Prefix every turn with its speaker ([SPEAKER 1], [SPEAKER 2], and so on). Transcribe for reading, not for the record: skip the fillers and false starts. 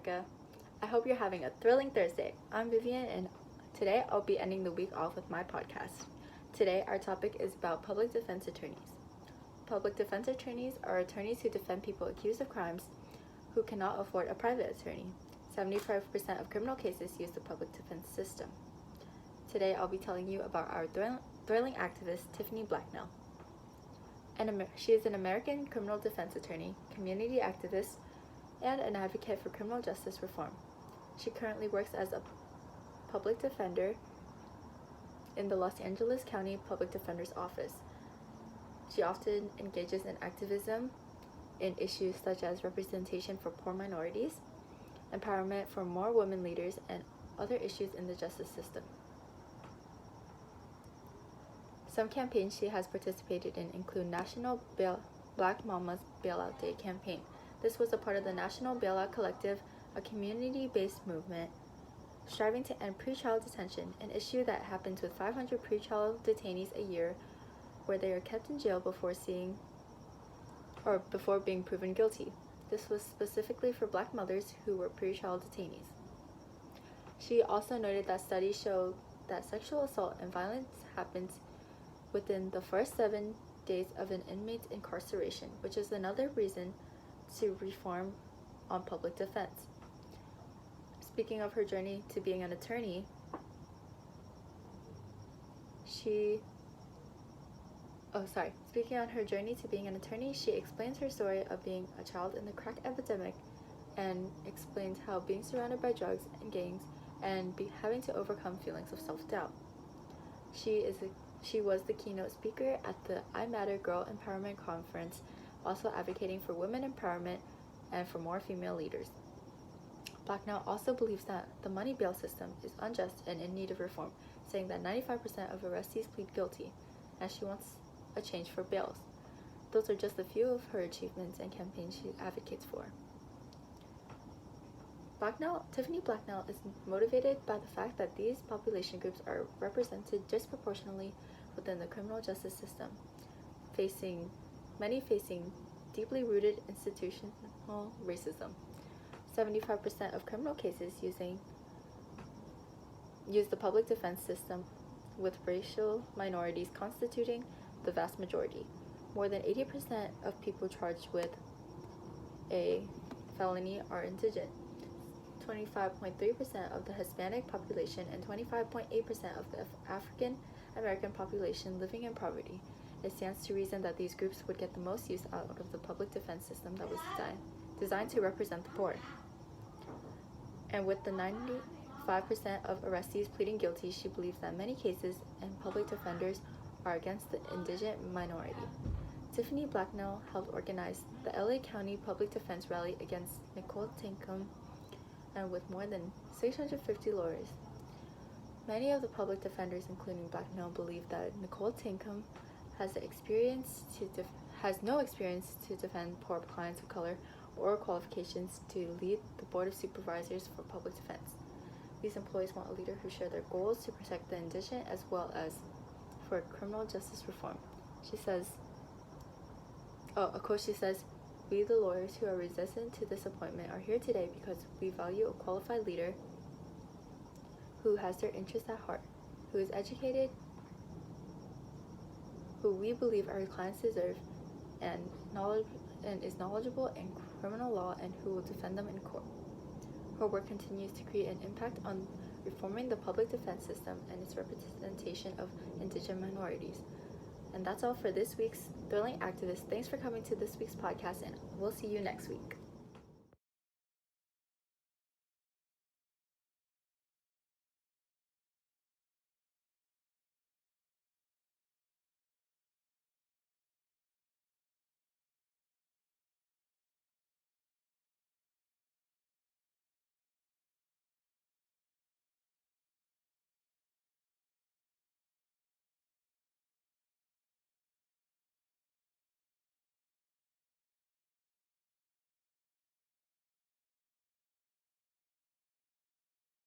[SPEAKER 1] America. I hope you're having a thrilling Thursday. I'm Vivian, and today I'll be ending the week off with my podcast. Today, our topic is about public defense attorneys. Public defense attorneys are attorneys who defend people accused of crimes who cannot afford a private attorney. 75% of criminal cases use the public defense system. Today, I'll be telling you about our thrilling activist, Tiffiny Blackwell. She is an American criminal defense attorney, community activist, and an advocate for criminal justice reform. She currently works as a public defender in the Los Angeles County Public Defender's Office. She often engages in activism in issues such as representation for poor minorities, empowerment for more women leaders, and other issues in the justice system. Some campaigns she has participated in include National Black Mamas Bailout Day campaign. This was a part of the National Bailout Collective, a community-based movement striving to end pretrial detention, an issue that happens with 500 pretrial detainees a year where they are kept in jail before being proven guilty. This was specifically for Black mothers who were pretrial detainees. She also noted that studies show that sexual assault and violence happens within the first 7 days of an inmate's incarceration, which is another reason to reform on public defense. Speaking of her journey to being an attorney, she explains her story of being a child in the crack epidemic and explains how being surrounded by drugs and gangs and having to overcome feelings of self-doubt. She was the keynote speaker at the I Matter Girl Empowerment Conference, also advocating for women empowerment and for more female leaders. Blackwell also believes that the money bail system is unjust and in need of reform, saying that 95% of arrestees plead guilty, and she wants a change for bails. Those are just a few of her achievements and campaigns she advocates for. Tiffiny Blackwell is motivated by the fact that these population groups are represented disproportionately within the criminal justice system, many facing deeply rooted institutional racism. 75% of criminal cases use the public defense system, with racial minorities constituting the vast majority. More than 80% of people charged with a felony are indigent. 25.3% of the Hispanic population and 25.8% of the African American population living in poverty. It stands to reason that these groups would get the most use out of the public defense system that was designed to represent the poor. And with the 95% of arrestees pleading guilty, she believes that many cases and public defenders are against the indigent minority. Tiffiny Blackwell helped organize the LA County Public Defense Rally against Nicole Tinkham, and with more than 650 lawyers. Many of the public defenders, including Blackwell, believe that Nicole Tinkham has no experience to defend poor clients of color or qualifications to lead the Board of Supervisors for Public Defense. These employees want a leader who shares their goals to protect the indigent as well as for criminal justice reform. She says, "We, the lawyers who are resistant to this appointment, are here today because we value a qualified leader who has their interests at heart, who is educated, who we believe our clients deserve, and is knowledgeable in criminal law, and who will defend them in court." Her work continues to create an impact on reforming the public defense system and its representation of indigent minorities. And that's all for this week's Thrilling Activist. Thanks for coming to this week's podcast, and we'll see you next week.